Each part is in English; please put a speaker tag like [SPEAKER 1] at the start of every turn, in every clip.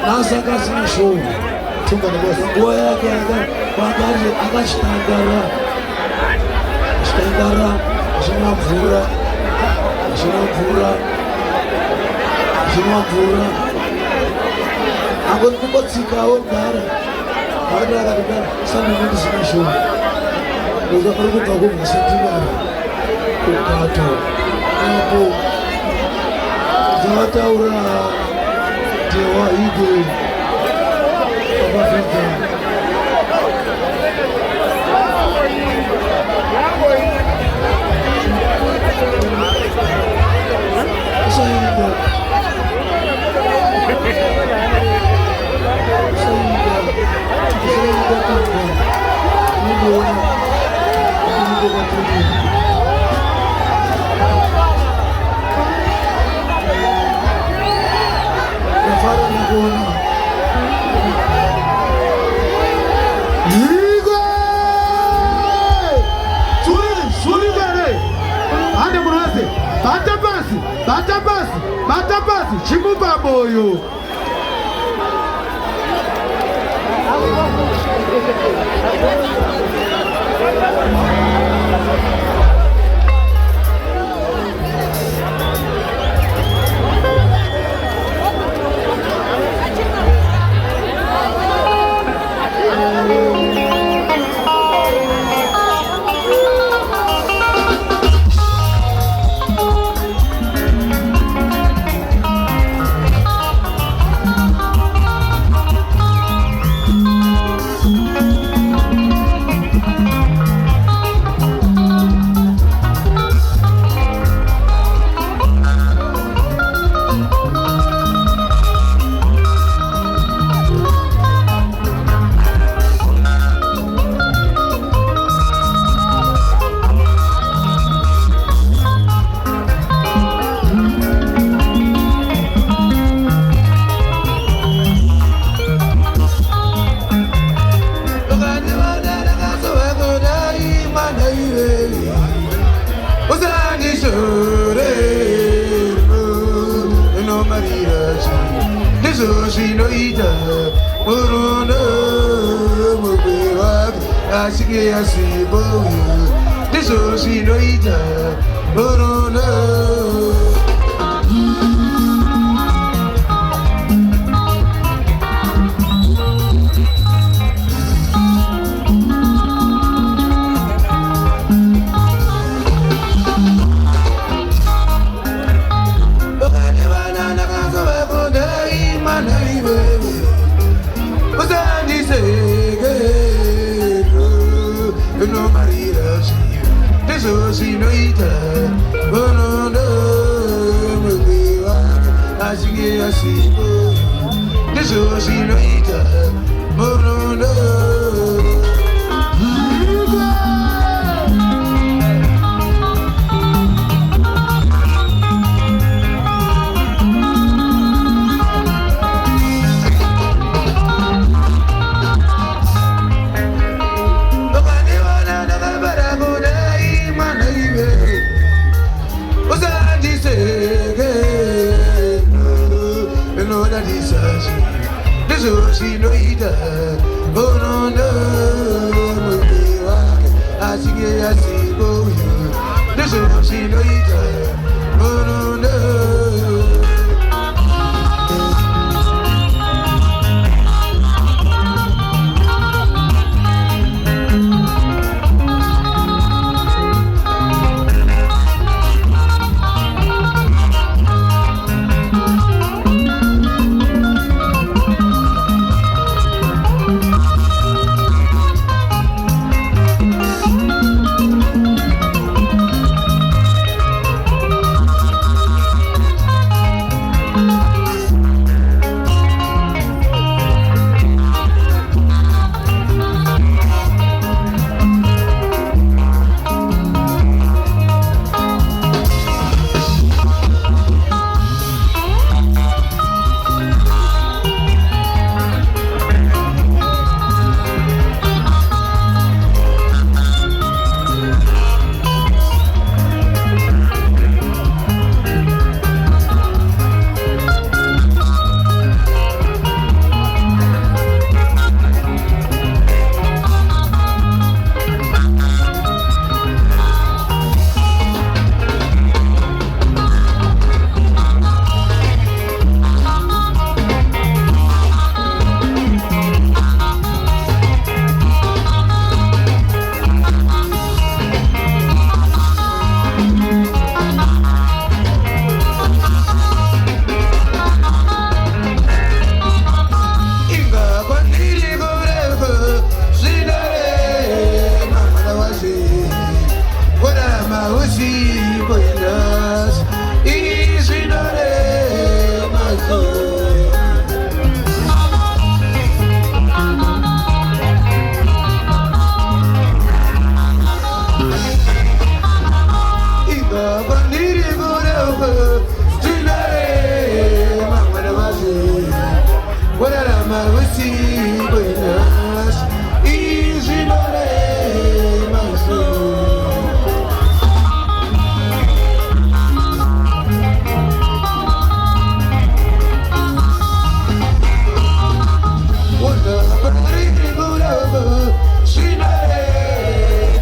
[SPEAKER 1] nasakasina show nguva yake akachitandara zvina mvura angoni kungotsikawo gara akadakadikana sanonendisina show ukapari kubva kubvasetinara kukato apo dzavataura tewa ide pakafika usaenda
[SPEAKER 2] Bata pasi, chimupa Moyo. Zvinoita Murudo mubewak asike asibo ndizvo zvinoita Murudo Zvinoita Murudo mubewak asike asibo ndizvo zvinoita Murudo Zvinoita Murudo mubewak asike asibo ndizvo zvinoita Murudo What am I receiving us? Easy money, my soul. What the pretty good of she knows.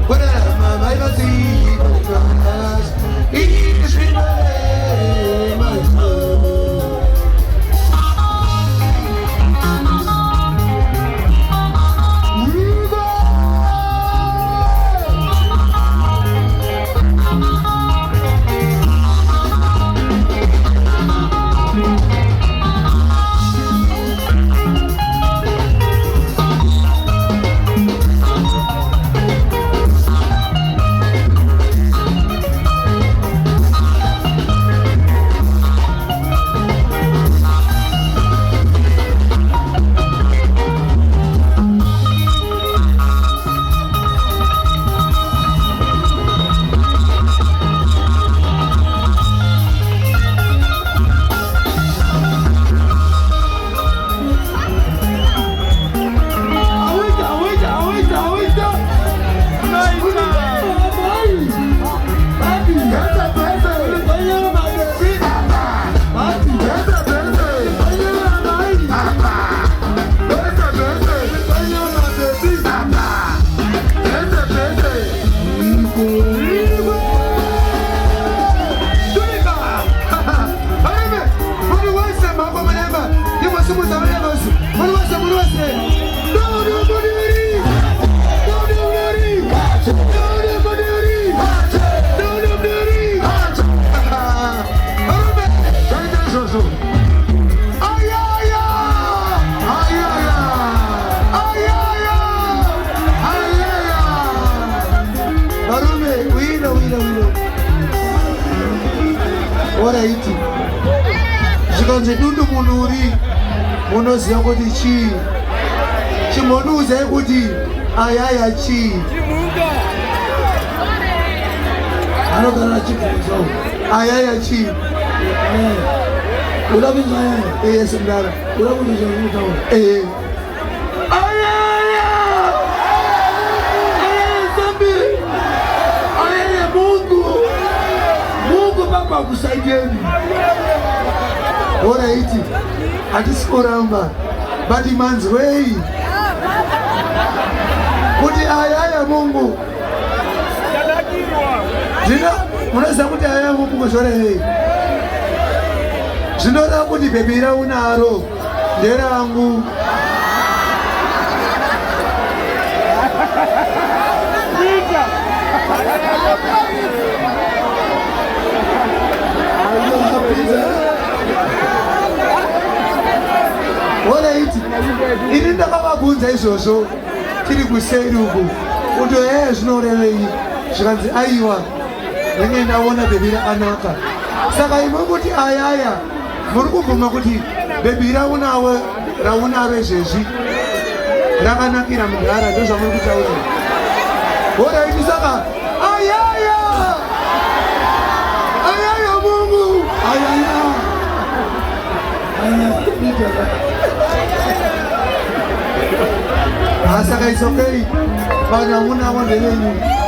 [SPEAKER 2] What am I receiving us? Easy money, my soul. Dundu munuri munoziva kuti chii chimonuudza kuti ayaya chii
[SPEAKER 1] anogara achibvunza
[SPEAKER 2] ayaya chii
[SPEAKER 1] uda kunzwa ayaya
[SPEAKER 2] semdara
[SPEAKER 1] uda kunzwa zvakutaura
[SPEAKER 2] ayaya zambi ayaya Mungu baba kusaidieni. Ora iti atisikoramba but manzwei kuti ayaya Mungu zvino munoziva kuti ayaya Mungu kuzvorei zvinoda kuti bhebi raunaro nderangu Ora iti ini ndakavabvunza izvozvo tiri kuseri uku kuti zvinorevei zvikanzi aiwa ndenge ndaona bhebi rakanaka saka imwe kuti ayaya muri kubvuma kuti bhebi raunaro izvezvi rakanakira mugara ndozvamuri kutaura. Ora iti saka ayaya Mungu ayaya Asaka is okay, but I won't have one.